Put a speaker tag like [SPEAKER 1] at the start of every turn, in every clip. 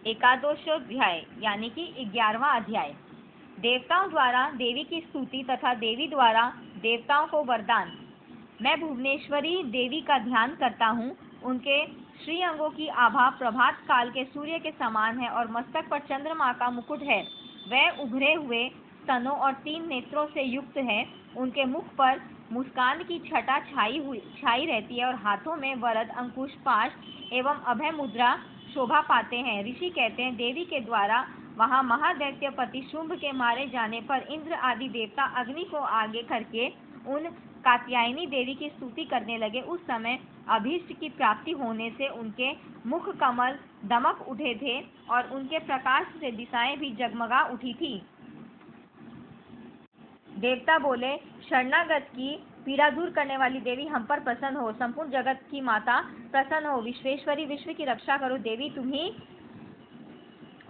[SPEAKER 1] एकादशोध्याय यानी कि 11वां अध्याय। देवताओं द्वारा देवी की स्तुति तथा देवी द्वारा देवताओं को वरदान। मैं भुवनेश्वरी देवी का ध्यान करता हूँ। उनके श्री अंगों की आभा प्रभात काल के सूर्य के समान है और मस्तक पर चंद्रमा का मुकुट है। वह उभरे हुए स्तनों और 3 नेत्रों से युक्त है। उनके मुख पर मुस्कान की छटा छाई रहती है और हाथों में वरद अंकुश पाश एवं अभय मुद्रा शोभा पाते हैं। ऋषि कहते हैं, देवी के द्वारा वहां महादैत्यपति शुंभ के मारे जाने पर इंद्र आदि देवता अग्नि को आगे करके उन कात्यायनी देवी की स्तुति करने लगे। उस समय अभीष्ट की प्राप्ति होने से उनके मुख कमल दमक उठे थे और उनके प्रकाश से दिशाएं भी जगमगा उठी थी। देवता बोले, शरणागत की पीड़ा दूर करने वाली देवी हम पर प्रसन्न हो। संपूर्ण जगत की माता प्रसन्न हो। विश्वेश्वरी, विश्व की रक्षा करो। देवी तुम ही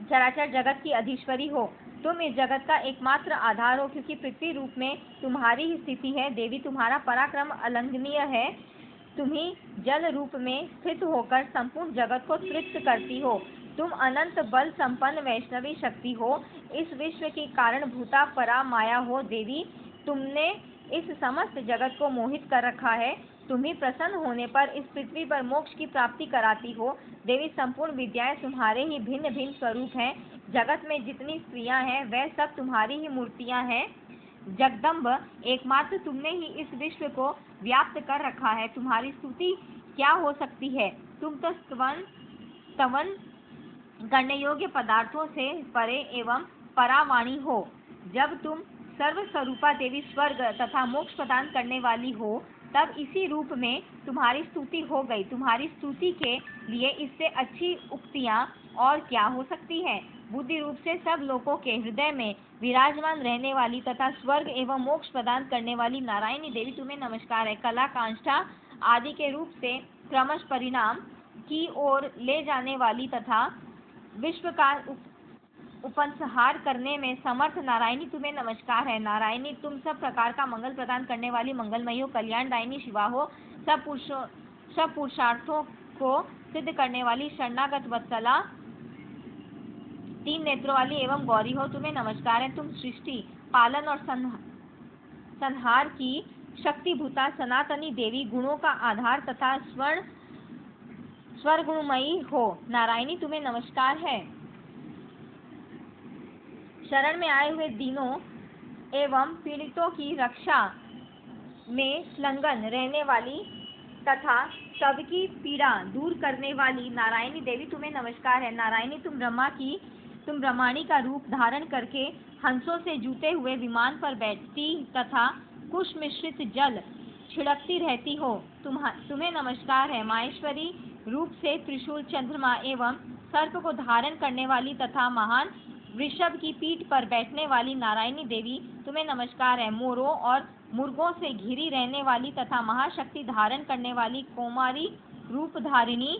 [SPEAKER 1] चराचर जगत की अधीश्वरी हो। तुम इस जगत का एकमात्र आधार हो, क्योंकि पृथ्वी रूप में तुम्हारी ही स्थिति है। देवी तुम्हारा पराक्रम अलंघनीय है। तुम ही जल रूप में स्थित होकर संपूर्ण जगत को तृप्त करती हो। तुम अनंत बल संपन्न वैष्णवी शक्ति हो। इस विश्व की कारण भूता परा माया हो। देवी तुमने इस समस्त जगत को मोहित कर रखा है। तुम ही प्रसन्न होने पर इस पृथ्वी पर मोक्ष की प्राप्ति कराती हो। देवी संपूर्ण विद्याएं तुम्हारे ही भिन्न भिन्न स्वरूप हैं। जगत में जितनी स्त्रियां हैं वह सब तुम्हारी ही मूर्तियां हैं। जगदम्ब, एकमात्र तुमने ही इस विश्व को व्याप्त कर रखा है। तुम्हारी स्तुति क्या हो सकती है? तुम तो स्तवन करने योग्य पदार्थों से परे एवं परावाणी हो। जब तुम सर्वस्वरूपा देवी स्वर्ग तथा मोक्ष प्रदान करने वाली हो, तब इसी रूप में तुम्हारी स्तुति हो गई। तुम्हारी स्तुति के लिए इससे अच्छी उक्तियां और क्या हो सकती हैं? बुद्धि रूप से सब लोगों के हृदय में विराजमान रहने वाली तथा स्वर्ग एवं मोक्ष प्रदान करने वाली नारायणी देवी तुम्हें नमस्कार है। कला, कांष्ठा आदि के रूप से क्रमश परिणाम की ओर ले जाने वाली तथा विश्व का उपसंहार करने में समर्थ नारायणी तुम्हें नमस्कार है। नारायणी तुम सब प्रकार का मंगल प्रदान करने वाली मंगलमयी हो। कल्याणदायिनी शिवा हो। सब पुरुषार्थों को सिद्ध करने वाली शरणागत वत्सला 3 नेत्रों वाली एवं गौरी हो। तुम्हें नमस्कार है। तुम सृष्टि पालन और संहार की शक्तिभूता सनातनी देवी, गुणों का आधार तथा स्वरगुणमयी हो। नारायणी तुम्हें नमस्कार है। शरण में आए हुए दीनों एवं पीड़ितों की रक्षा में संलग्न रहने वाली तथा सबकी पीड़ा दूर करने वाली नारायणी देवी तुम्हें नमस्कार है। नारायणी तुम ब्रह्माणी का रूप धारण करके हंसों से जूते हुए विमान पर बैठती तथा कुश मिश्रित जल छिड़कती रहती हो। तुम्हें नमस्कार है। माहेश्वरी रूप से त्रिशूल, चंद्रमा एवं सर्प को धारण करने वाली तथा महान वृषभ की पीठ पर बैठने वाली नारायणी देवी तुम्हें नमस्कार है। मोरों और मुर्गों से घिरी रहने वाली तथा महाशक्ति धारण करने वाली कौमारी रूप धारिणी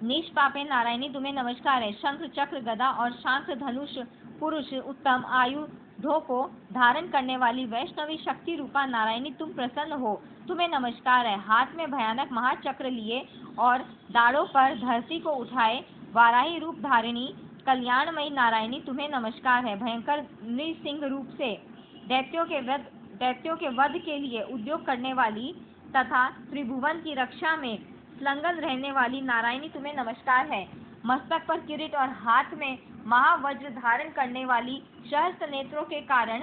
[SPEAKER 1] निष्पापे नारायणी तुम्हें नमस्कार है। शंख, चक्र, गदा और शांत धनुष पुरुष उत्तम आयुधों को धारण करने वाली वैष्णवी शक्ति रूपा नारायणी तुम प्रसन्न हो। तुम्हें नमस्कार है। हाथ में भयानक महाचक्र लिए और दाढ़ों पर धरती को उठाए वाराही रूप धारिणी कल्याणमयी नारायणी तुम्हें नमस्कार है। भयंकर नृसिंह रूप से दैत्यों के वध के लिए उद्योग करने वाली तथा त्रिभुवन की रक्षा में संलग्न रहने वाली नारायणी तुम्हें नमस्कार है। मस्तक पर किरीट और हाथ में महावज्र धारण करने वाली, सहस्त्र नेत्रों के कारण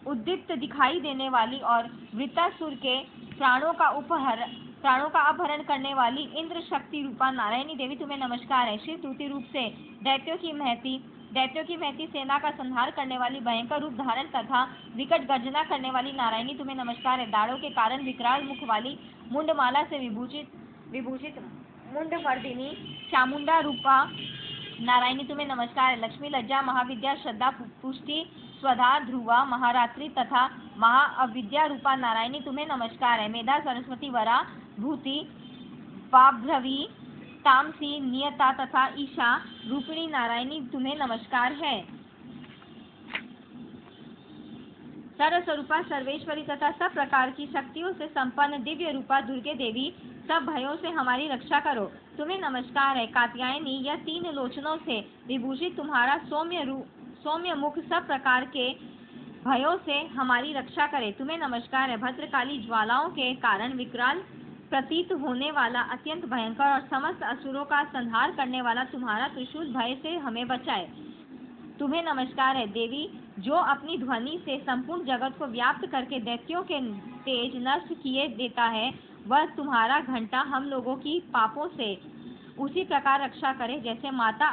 [SPEAKER 1] उद्दीप्त दिखाई देने वाली और वृत्तासुर के प्राणों का अपहरण करने वाली इंद्र शक्ति रूपा नारायणी देवी तुम्हें नमस्कार है। श्री त्रुटि रूप से दैत्यों की महती सेना का संहार करने वाली, भयंकर रूप धारण तथा विकट गर्जना करने वाली नारायणी तुम्हें नमस्कार है। दाढ़ों के कारण विकराल मुख वाली, मुंडमाला से विभूषित मुंडमर्दिनी चामुंडा रूपा नारायणी तुम्हें नमस्कार है। लक्ष्मी, लज्जा, महाविद्या, श्रद्धा, पुष्टि, स्वधा, ध्रुवा, महारात्रि तथा महाअविद्या रूपा नारायणी तुम्हें नमस्कार है। मेधा, सरस्वती, वरा, भूति, वाग्भवी, तामसी, नियता तथा ईशा रूपिणी नारायणी तुम्हें नमस्कार है। सर्वस्वरूपा, सर्वेश्वरी तथा सब प्रकार की शक्तियों से संपन्न दिव्य रूपा दुर्गे देवी सब भयों से हमारी रक्षा करो। तुम्हें नमस्कार है कात्यायनी, यह 3 लोचनों से विभूषित तुम्हारा सौम्य मुख सब प्रकार के भयों से हमारी रक्षा करे। तुम्हें नमस्कार है भद्रकाली, ज्वालाओं के कारण विकराल प्रतीत होने वाला अत्यंत भयंकर और समस्त असुरों का संहार करने वाला तुम्हारा त्रिशूल भय से हमें बचाए। तुम्हें नमस्कार है देवी, जो अपनी ध्वनि से संपूर्ण जगत को व्याप्त करके दैत्यों के तेज नष्ट किए देता है। वह तुम्हारा घंटा हम लोगों की पापों से उसी प्रकार रक्षा करे जैसे माता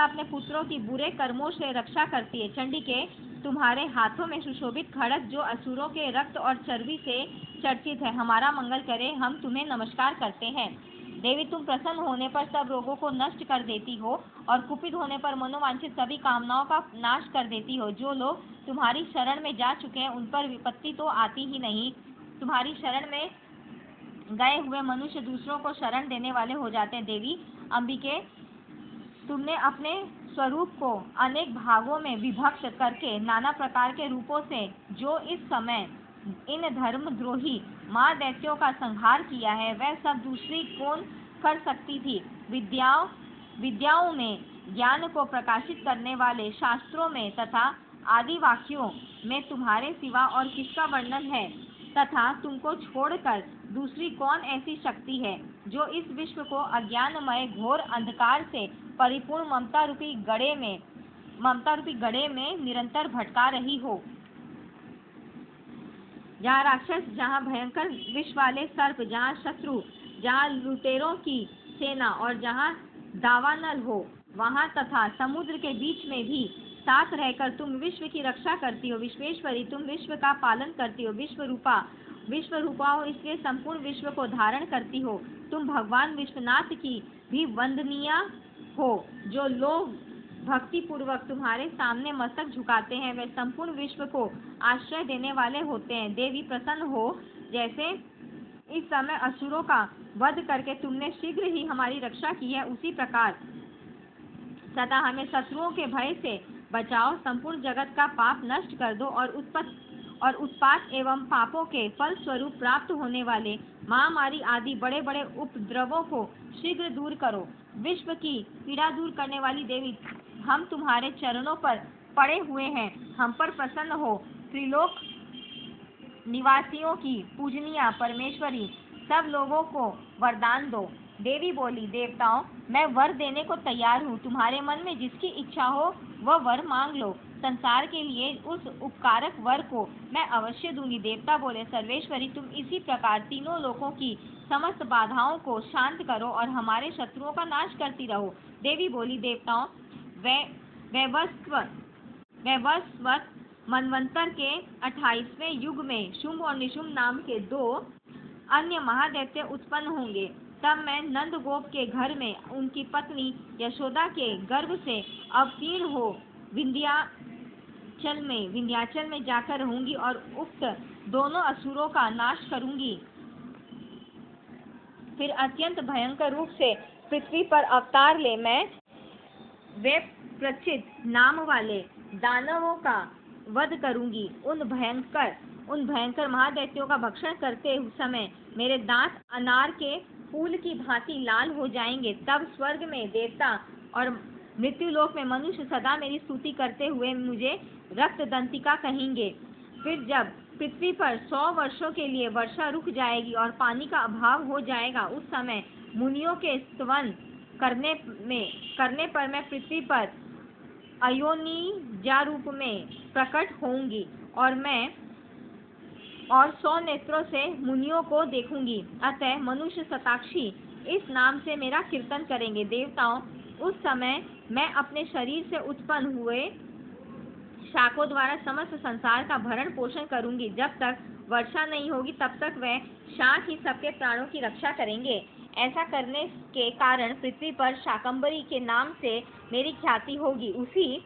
[SPEAKER 1] अपने पुत्रों की बुरे कर्मों से रक्षा करती है। चंडिके, तुम्हारे हाथों में सुशोभित खड्ग जो असुरों के रक्त और चर्बी से चर्चित है, हमारा मंगल करे। हम तुम्हें नमस्कार करते हैं। देवी, तुम प्रसन्न होने पर सब रोगों को नष्ट कर देती हो और कुपित होने पर मनोवांछित सभी कामनाओं का नाश कर देती हो। जो लोग तुम्हारी शरण में जा चुके हैं उन पर विपत्ति तो आती ही नहीं। तुम्हारी शरण में गए हुए मनुष्य दूसरों को शरण देने वाले हो जाते हैं। देवी अंबिके, तुमने अपने स्वरूप को अनेक भागों में विभक्त करके नाना प्रकार के रूपों से जो इस समय इन धर्मद्रोही महादैत्यों का संहार किया है, वह सब दूसरी कौन कर सकती थी। विद्याओं में ज्ञान को प्रकाशित करने वाले शास्त्रों में तथा आदि वाक्यों में तुम्हारे सिवा और किसका वर्णन है, तथा तुमको छोड़कर दूसरी कौन ऐसी शक्ति है जो इस विश्व को अज्ञानमय घोर अंधकार से परिपूर्ण ममता रूपी गड्ढे में निरंतर भटका रही हो। जहाँ राक्षस, जहाँ भयंकर विष वाले सर्प, जहाँ शत्रु, जहाँ लुटेरों की सेना और जहाँ दावानल हो, वहाँ तथा समुद्र के बीच में भी साथ रहकर तुम विश्व की रक्षा करती हो। विश्वेश्वरी, तुम विश्व का पालन करती हो। विश्वरूपा हो, इसलिए संपूर्ण विश्व को धारण करती हो। तुम भगवान विश्वनाथ की भी वंदनीय हो। जो लोग भक्ति पूर्वक तुम्हारे सामने मस्तक झुकाते हैं वे संपूर्ण विश्व को आश्रय देने वाले होते हैं। देवी प्रसन्न हो, जैसे इस समय असुरों का वध करके तुमने शीघ्र ही हमारी रक्षा की है, उसी प्रकार सदा हमें शत्रुओं के भय से बचाओ। संपूर्ण जगत का पाप नष्ट कर दो और उत्पात एवं पापों के फल स्वरूप प्राप्त होने वाले महामारी आदि बड़े बड़े उपद्रवों को शीघ्र दूर करो। विश्व की पीड़ा दूर करने वाली देवी, हम तुम्हारे चरणों पर पड़े हुए हैं, हम पर प्रसन्न हो। त्रिलोक निवासियों की पूजनीय परमेश्वरी, सब लोगों को वरदान दो। देवी बोली, देवताओं, मैं वर देने को तैयार हूँ। तुम्हारे मन में जिसकी इच्छा हो वह वर मांग लो। संसार के लिए उस उपकारक वर को मैं अवश्य दूंगी। देवता बोले, सर्वेश्वरी, तुम इसी प्रकार तीनों लोकों की समस्त बाधाओं को शांत करो और हमारे शत्रुओं का नाश करती रहो। देवी बोली, देवताओं, वैवस्वत मनवंतर के 28वें युग में शुंभ और निशुंभ नाम के 2 अन्य महादैत्य उत्पन्न होंगे। तब मैं नंदगोप के घर में उनकी पत्नी यशोदा के गर्भ से अवतीर्ण हो विंध्याचल में जाकर रहूंगी और उक्त दोनों असुरों का नाश करूंगी। फिर अत्यंत भयंकर रूप से पृथ्वी पर अवतार ले मैं वे प्रचित नाम वाले दानवों का वध करूंगी। उन भयंकर महादैत्यों का भक्षण करते समय मेरे दांत अनार के फूल की भांति लाल हो जाएंगे। तब स्वर्ग में देवता और मृत्युलोक में मनुष्य सदा मेरी स्तुति करते हुए मुझे रक्तदंतिका कहेंगे। फिर जब पृथ्वी पर 100 वर्षों के लिए वर्षा रुक जाएगी और पानी का अभाव हो जाएगा, उस समय मुनियों के स्तवन करने पर मैं पृथ्वी पर अयोनिजा रूप में प्रकट होऊंगी और 100 नेत्रों से मुनियों को देखूंगी। अतः मनुष्य शताक्षी इस नाम से मेरा कीर्तन करेंगे। देवताओं, उस समय मैं अपने शरीर से उत्पन्न हुए शाखों द्वारा समस्त संसार का भरण पोषण करूंगी। जब तक वर्षा नहीं होगी तब तक वह शाख ही सबके प्राणों की रक्षा करेंगे। ऐसा करने के कारण पृथ्वी पर शाकंभरी के नाम से मेरी ख्याति होगी। उसी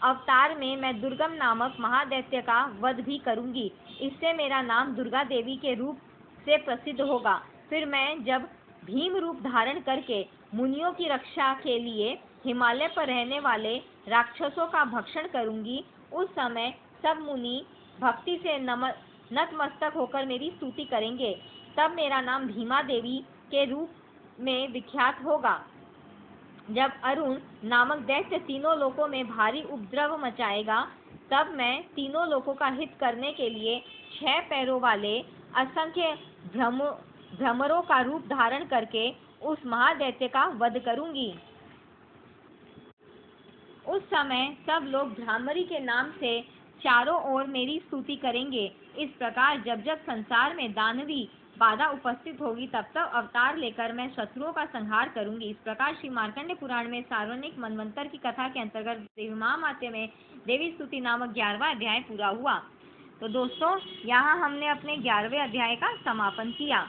[SPEAKER 1] अवतार में मैं दुर्गम नामक महादैत्य का वध भी करूंगी। इससे मेरा नाम दुर्गा देवी के रूप से प्रसिद्ध होगा। फिर मैं जब भीम रूप धारण करके मुनियों की रक्षा के लिए हिमालय पर रहने वाले राक्षसों का भक्षण करूंगी, उस समय सब मुनि भक्ति से नतमस्तक होकर मेरी स्तुति करेंगे। तब मेरा नाम भीमा देवी के रूप में विख्यात होगा। जब अरुण नामक दैत्य तीनों लोकों में भारी उपद्रव मचाएगा, तब मैं तीनों लोकों का हित करने के लिए 6 पैरों वाले असंख्य भ्रमरों का रूप धारण करके उस महादैत्य का वध करूंगी। उस समय सब लोग भ्रामरी के नाम से चारों ओर मेरी स्तुति करेंगे। इस प्रकार जब जब संसार में दानवी बाधा उपस्थित होगी, तब तब अवतार लेकर मैं शत्रुओं का संहार करूंगी। इस प्रकार श्री मार्कंडेय पुराण में सार्वजनिक मनवंतर की कथा के अंतर्गत देवी महात्म्य में देवी स्तुति नामक 11वां अध्याय पूरा हुआ। तो दोस्तों, यहाँ हमने अपने 11वें अध्याय का समापन किया।